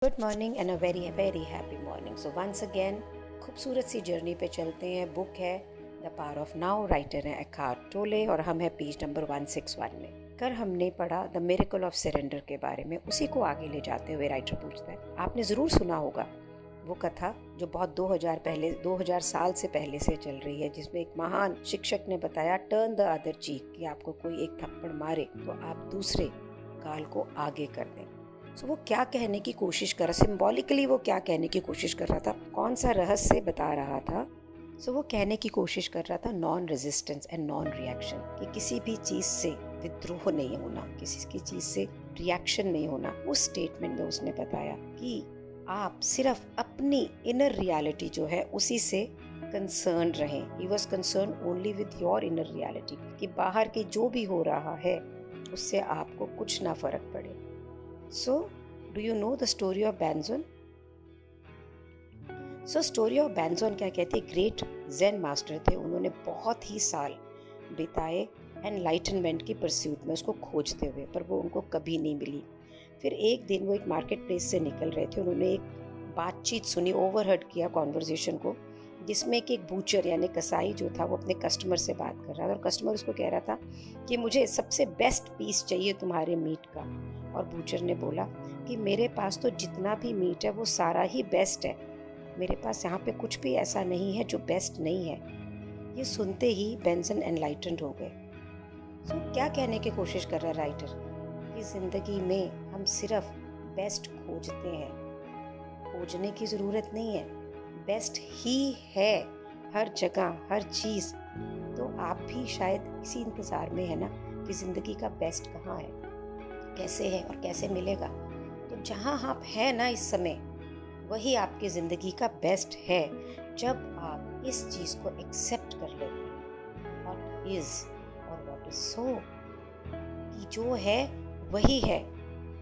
Good morning and a very very happy morning. So once again खूबसूरत सी journey पे चलते हैं। बुक है the power of now, writer है एकार्ट टोले और हम है पेज नंबर 161 में। कर हमने पढ़ा द मिरेकल ऑफ सरेंडर के बारे में। उसी को आगे ले जाते हुए राइटर पूछता है, आपने ज़रूर सुना होगा वो कथा जो बहुत 2000 साल से पहले से चल रही है, जिसमें एक महान शिक्षक ने बताया टर्न द अदर चीक, कि आपको कोई एक थप्पड़ मारे तो आप दूसरे गाल को आगे कर दें। सो वो क्या कहने की कोशिश कर रहा, सिम्बॉलिकली वो क्या कहने की कोशिश कर रहा था, कौन सा रहस्य बता रहा था। सो वो कहने की कोशिश कर रहा था non resistance and non reaction, कि किसी भी चीज़ से विद्रोह नहीं होना, किसी की चीज़ से रिएक्शन नहीं होना। उस स्टेटमेंट में उसने बताया कि आप सिर्फ अपनी इनर रियलिटी जो है उसी से कंसर्न रहें। He was concern only with your inner reality, कि बाहर के जो भी हो रहा है उससे आपको कुछ ना फर्क पड़े। So, do you know the story of Banzon? So, story of Banzon क्या कहती है, ग्रेट जेन मास्टर थे, उन्होंने बहुत ही साल बिताए एनलाइटनमेंट की परस्यूट में, उसको खोजते हुए, पर वो उनको कभी नहीं मिली। फिर एक दिन वो एक मार्केट प्लेस से निकल रहे थे, उन्होंने एक बातचीत सुनी, ओवरहर्ड किया कॉन्वर्जेशन को, जिसमें कि एक बूचर यानी कसाई जो था वो अपने कस्टमर से बात कर रहा था, और कस्टमर उसको कह रहा था कि मुझे सबसे बेस्ट पीस चाहिए तुम्हारे मीट का। और बूचर ने बोला कि मेरे पास तो जितना भी मीट है वो सारा ही बेस्ट है, मेरे पास यहाँ पे कुछ भी ऐसा नहीं है जो बेस्ट नहीं है। ये सुनते ही बेंसन एनलाइटन्ड हो गए। सो क्या कहने की कोशिश कर रहा है राइटर, कि ज़िंदगी में हम सिर्फ बेस्ट खोजते हैं, खोजने की ज़रूरत नहीं है, बेस्ट ही है हर जगह हर चीज़। तो आप भी शायद इसी इंतज़ार में है ना कि ज़िंदगी का बेस्ट कहाँ है, कैसे है और कैसे मिलेगा। तो जहाँ आप हैं ना इस समय, वही आपकी ज़िंदगी का बेस्ट है, जब आप इस चीज़ को एक्सेप्ट कर लेते हैं, व्हाट इज़ और व्हाट इज़ सो, कि जो है वही है,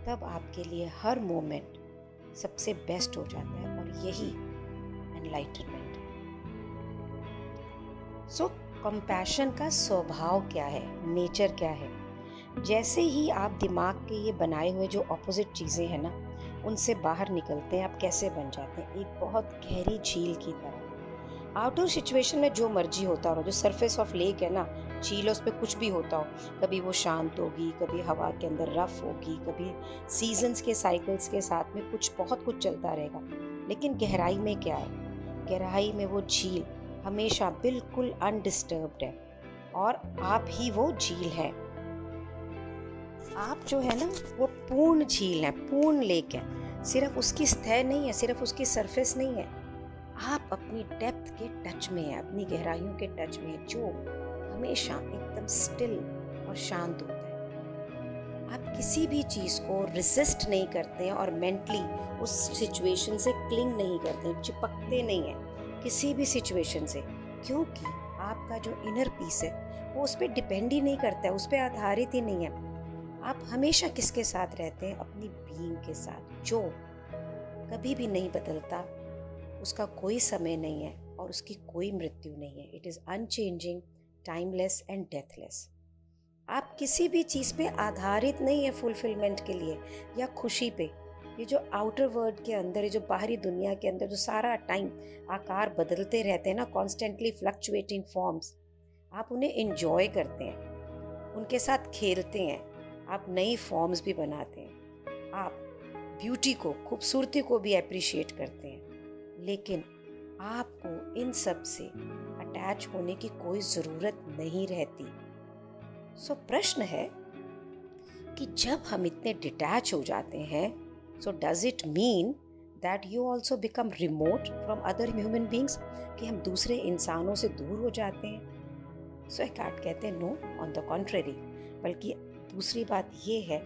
तब आपके लिए हर मोमेंट सबसे बेस्ट हो जाता है, और यही एनलाइटनमेंट। सो कंपैशन का स्वभाव क्या है, नेचर क्या है। जैसे ही आप दिमाग के ये बनाए हुए जो ऑपोजिट चीज़ें हैं ना, उनसे बाहर निकलते हैं, आप कैसे बन जाते हैं, एक बहुत गहरी झील की तरह। आउटडोर सिचुएशन में जो मर्जी होता हो, जो सरफेस ऑफ लेक है ना, झील, उस पर कुछ भी होता हो, कभी वो शांत होगी, कभी हवा के अंदर रफ होगी, कभी सीजन्स के साइकिल्स के साथ में बहुत कुछ चलता रहेगा। लेकिन गहराई में क्या है, गहराई में वो झील हमेशा बिल्कुल अनडिस्टर्ब्ड है, और आप ही वो झील है। आप जो है ना वो पूर्ण झील है, पूर्ण लेक है, सिर्फ उसकी सतह नहीं है, सिर्फ उसकी सरफेस नहीं है, आप अपनी डेप्थ के टच में है, अपनी गहराइयों के टच में है, जो हमेशा एकदम स्टिल और शांत होता है। आप किसी भी चीज़ को रेसिस्ट नहीं करते हैं, और मेंटली उस सिचुएशन से क्लिंग नहीं करते हैं, चिपकते नहीं हैं किसी भी सिचुएशन से, क्योंकि आपका जो इनर पीस है वो उस पर डिपेंड ही नहीं करता है, उस पर आधारित ही नहीं है। आप हमेशा किसके साथ रहते हैं, अपनी बीइंग के साथ, जो कभी भी नहीं बदलता, उसका कोई समय नहीं है और उसकी कोई मृत्यु नहीं है। It is unchanging, timeless and deathless. आप किसी भी चीज़ पे आधारित नहीं है फुलफिलमेंट के लिए या खुशी पे। ये जो आउटर वर्ल्ड के अंदर है, जो बाहरी दुनिया के अंदर जो सारा टाइम आकार बदलते रहते हैं ना, कॉन्स्टेंटली फ्लक्चुएटिंग फॉर्म्स, आप उन्हें एंजॉय करते हैं, उनके साथ खेलते हैं, आप नई फॉर्म्स भी बनाते हैं, आप ब्यूटी को, खूबसूरती को भी अप्रिशिएट करते हैं, लेकिन आपको इन सब से अटैच होने की कोई ज़रूरत नहीं रहती। सो प्रश्न है कि जब हम इतने डिटैच हो जाते हैं, so does it mean that you also become remote from other human beings, कि हम दूसरे इंसानों से दूर हो जाते हैं। सो एकार्ट कहते हैं नो, ऑन द कॉन्ट्रेरी, बल्कि दूसरी बात ये है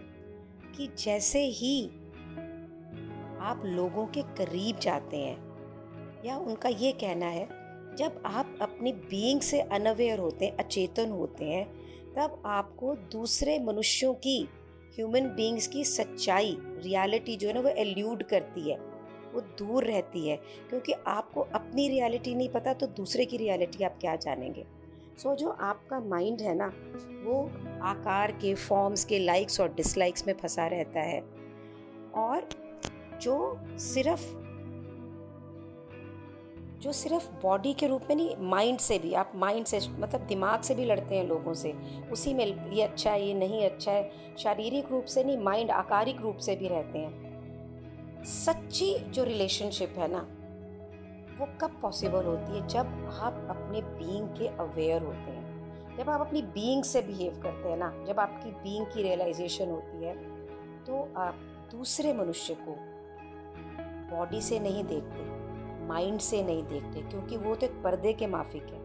कि जैसे ही आप लोगों के करीब जाते हैं, या उनका ये कहना है, जब आप अपनी बीइंग से अनअवेयर होते हैं, अचेतन होते हैं, तब आपको दूसरे मनुष्यों की, ह्यूमन बीइंग्स की सच्चाई, रियलिटी जो है ना, वो एल्यूड करती है, वो दूर रहती है, क्योंकि आपको अपनी रियलिटी नहीं पता, तो दूसरे की रियलिटी आप क्या जानेंगे। सो जो आपका माइंड है ना, वो आकार के, फॉर्म्स के, लाइक्स और डिसलाइक्स में फंसा रहता है, और जो सिर्फ बॉडी के रूप में नहीं, माइंड से भी, आप माइंड से मतलब दिमाग से भी लड़ते हैं लोगों से, उसी में ये अच्छा है ये नहीं अच्छा है, शारीरिक रूप से नहीं, माइंड आकारिक रूप से भी रहते हैं। सच्ची जो रिलेशनशिप है ना, वो कब पॉसिबल होती है? जब आप अपने बीइंग के अवेयर होते हैं, जब आप अपनी बीइंग से बिहेव करते हैं ना, जब आपकी बीइंग की रियलाइजेशन होती है, तो आप दूसरे मनुष्य को बॉडी से नहीं देखते, माइंड से नहीं देखते, क्योंकि वो तो एक पर्दे के माफिक है।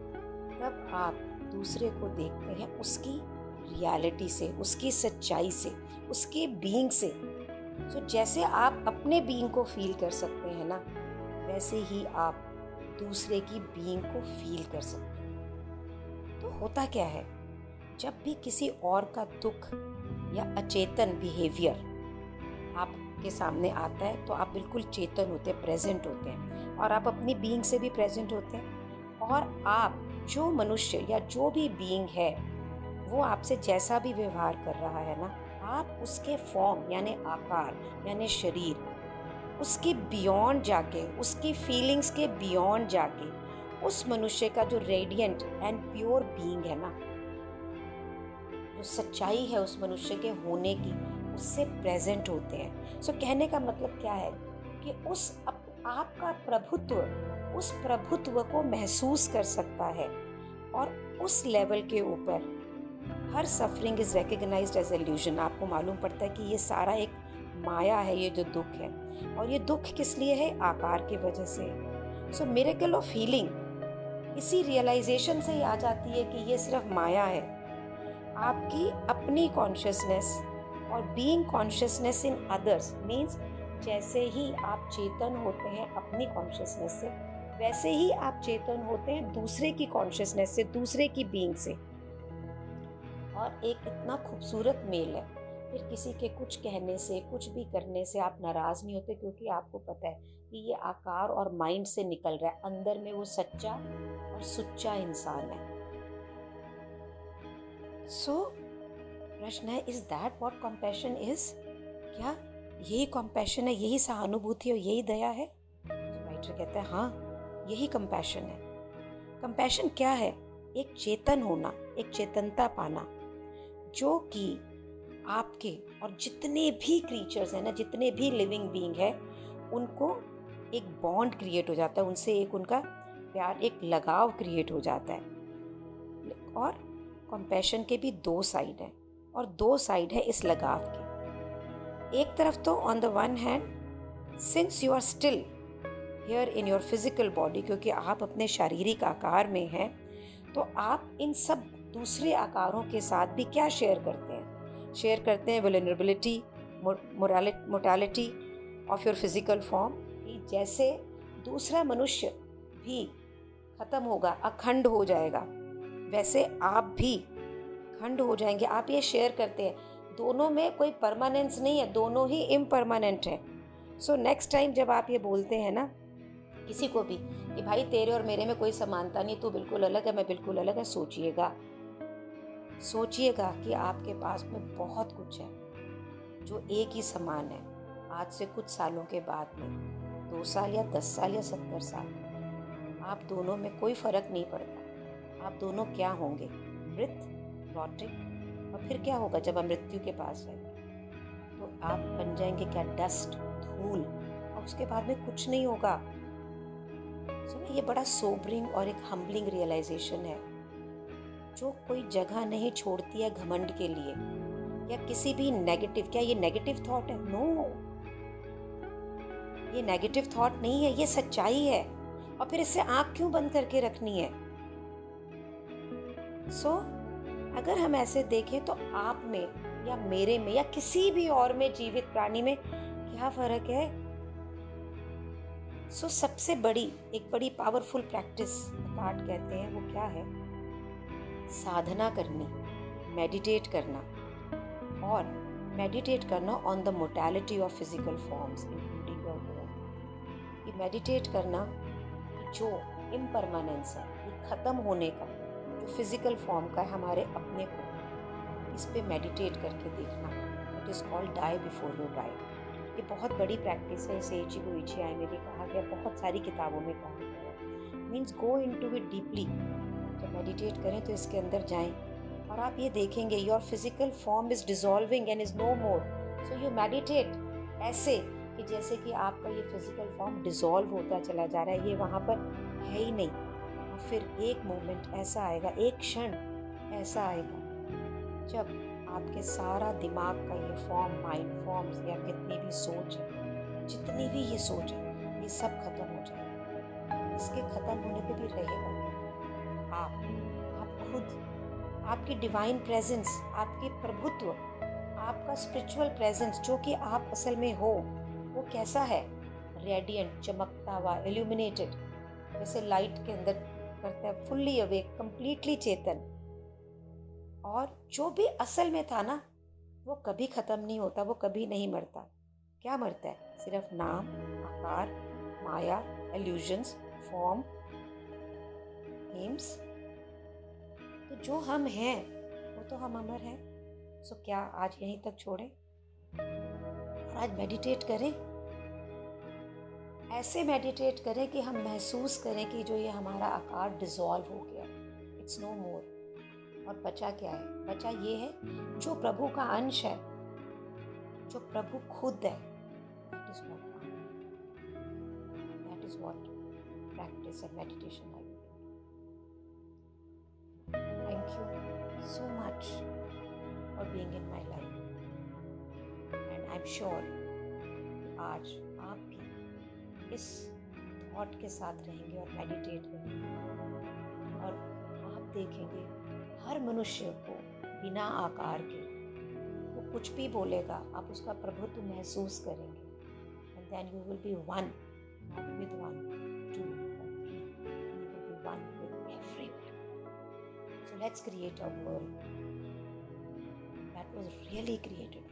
तब आप दूसरे को देखते हैं उसकी रियलिटी से, उसकी सच्चाई से, उसके बीइंग से। तो जैसे आप अपने बीइंग को फील कर सकते हैं ना, वैसे ही आप दूसरे की बीइंग को फील कर सकते हैं। तो होता क्या है, जब भी किसी और का दुख या अचेतन बिहेवियर आपके सामने आता है, तो आप बिल्कुल चेतन होते हैं, प्रेजेंट होते हैं, और आप अपनी बीइंग से भी प्रेजेंट होते हैं। और आप जो मनुष्य या जो भी बीइंग है, वो आपसे जैसा भी व्यवहार कर रहा है ना, आप उसके फॉर्म यानी आकार यानी शरीर, उसके बियॉन्ड जाके, उसकी फीलिंग्स के बियॉन्ड जाके, उस मनुष्य का जो रेडिएंट एंड प्योर बीइंग है ना, जो सच्चाई है उस मनुष्य के होने की, उससे प्रेजेंट होते हैं। सो कहने का मतलब क्या है कि आपका प्रभुत्व, उस प्रभुत्व को महसूस कर सकता है, और उस लेवल के ऊपर हर suffering is recognised as illusion. आपको मालूम पड़ता है कि ये सारा एक माया है, ये जो दुख है, और ये दुख किस लिए है? आकार की वजह से। सो मिरेकल ऑफ हीलिंग इसी रियलाइजेशन से ही आ जाती है कि ये सिर्फ माया है। आपकी अपनी कॉन्शियसनेस और being consciousness in others means, जैसे ही आप चेतन होते हैं अपनी कॉन्शियसनेस से, वैसे ही आप चेतन होते हैं दूसरे की कॉन्शियसनेस से, दूसरे की बीइंग से। और एक इतना खूबसूरत मेल है, फिर किसी के कुछ कहने से, कुछ भी करने से आप नाराज नहीं होते, क्योंकि आपको पता है कि ये आकार और माइंड से निकल रहा है, अंदर में वो सच्चा और सुच्चा इंसान है। सो प्रश्न है, is that what compassion is? क्या यही कंपैशन है, यही सहानुभूति और यही दया है? राइटर कहता है हाँ, यही कंपैशन है। कंपैशन क्या है? एक चेतन होना, एक चेतनता पाना, जो कि आपके और जितने भी क्रीचर्स हैं ना, जितने भी लिविंग बीइंग है, उनको एक बॉन्ड क्रिएट हो जाता है, उनसे एक उनका प्यार, एक लगाव क्रिएट हो जाता है। और कंपैशन के भी दो साइड हैं, और दो साइड है इस लगाव के। एक तरफ तो on the one hand, since you are still here in your physical body, क्योंकि आप अपने शारीरिक आकार में हैं, तो आप इन सब दूसरे आकारों के साथ भी क्या शेयर करते हैं? शेयर करते हैं vulnerability, mortality of your physical form, कि जैसे दूसरा मनुष्य भी खत्म होगा, अखंड हो जाएगा, वैसे आप भी खंड हो जाएंगे। आप ये शेयर करते हैं, दोनों में कोई परमानेंस नहीं है, दोनों ही इम्परमानेंट है। सो नेक्स्ट टाइम जब आप ये बोलते हैं ना किसी को भी कि भाई तेरे और मेरे में कोई समानता नहीं, तू बिल्कुल अलग है, मैं बिल्कुल अलग है, सोचिएगा कि आपके पास में बहुत कुछ है जो एक ही समान है। आज से कुछ सालों के बाद में, 2 साल या 10 साल या 70 साल, आप दोनों में कोई फर्क नहीं पड़ता। आप दोनों क्या होंगे? मृत, रॉटेड, और फिर क्या होगा जब आप मृत्यु के पास जाएंगे? तो आप बन जाएंगे क्या? डस्ट, धूल, और उसके बाद में कुछ नहीं होगा। सुनो, ये बड़ा सोबरिंग और एक हम्बलिंग रियलाइजेशन है, जो कोई जगह नहीं छोड़ती है घमंड के लिए या किसी भी नेगेटिव। क्या ये नेगेटिव थॉट है? नो, ये नेगेटिव थॉट नहीं है, ये सच्चाई है। और फिर इससे आंख क्यों बंद करके रखनी है? सो अगर हम ऐसे देखें तो आप में या मेरे में या किसी भी और में, जीवित प्राणी में क्या फर्क है? सो सबसे एक बड़ी पावरफुल प्रैक्टिस कार्ड कहते हैं, वो क्या है? साधना करनी, मेडिटेट करना, और मेडिटेट करना on the mortality of physical forms including your own. ये मेडिटेट करना जो इम्परमानेंस है, ये खत्म होने का, जो फिजिकल फॉर्म का है हमारे अपने को, इस पे मेडिटेट करके देखना। It is called die before you die. ये बहुत बड़ी प्रैक्टिस है, इसे इचिगो इचिआई में भी कहा गया, बहुत सारी किताबों में कहा गया है। Means go into it deeply. जब मेडिटेट करें तो इसके अंदर जाएं और आप ये देखेंगे your physical form is dissolving and is no more. So you meditate ऐसे कि जैसे कि आपका ये फिजिकल फॉर्म डिसॉल्व होता चला जा रहा है, ये वहाँ पर है ही नहीं। और फिर एक मोमेंट ऐसा आएगा, एक क्षण ऐसा आएगा जब आपके सारा दिमाग का ये फॉर्म, माइंड फॉर्म्स या कितनी भी सोच है, जितनी भी ये सोच है, ये सब खत्म हो जाएगा। इसके खत्म होने पे भी रहेगा क्या? आप खुद, आपकी डिवाइन प्रेजेंस, आपकी प्रभुत्व, आपका स्पिरिचुअल प्रेजेंस जो कि आप असल में हो, वो कैसा है? रेडिएंट, चमकता हुआ, इल्यूमिनेटेड, जैसे लाइट के अंदर करता है, फुल्ली अवेक, कंप्लीटली चेतन। और जो भी असल में था ना, वो कभी खत्म नहीं होता, वो कभी नहीं मरता। क्या मरता है? सिर्फ नाम, आकार, माया, इल्यूजन्स, फॉर्म, नेम्स। तो जो हम हैं वो तो हम अमर हैं। सो क्या आज यहीं तक छोड़ें और आज मेडिटेट करें? ऐसे मेडिटेट करें कि हम महसूस करें कि जो ये हमारा आकार डिसॉल्व हो गया, इट्स नो मोर। और बचा क्या है? बचा ये है जो प्रभु का अंश है, जो प्रभु खुद है। That is what that is what practice and meditation I will. Thank you so much for being in my life and I am sure आज आप भी इस थॉट के साथ रहेंगे और मेडिटेट करेंगे और आप देखेंगे हर मनुष्य को बिना आकार के वो कुछ भी बोलेगा, आप उसका प्रभुत्व महसूस करेंगे। And then you will be one, not with one, two और three, you will be one with everyone. So let's create a world that was really created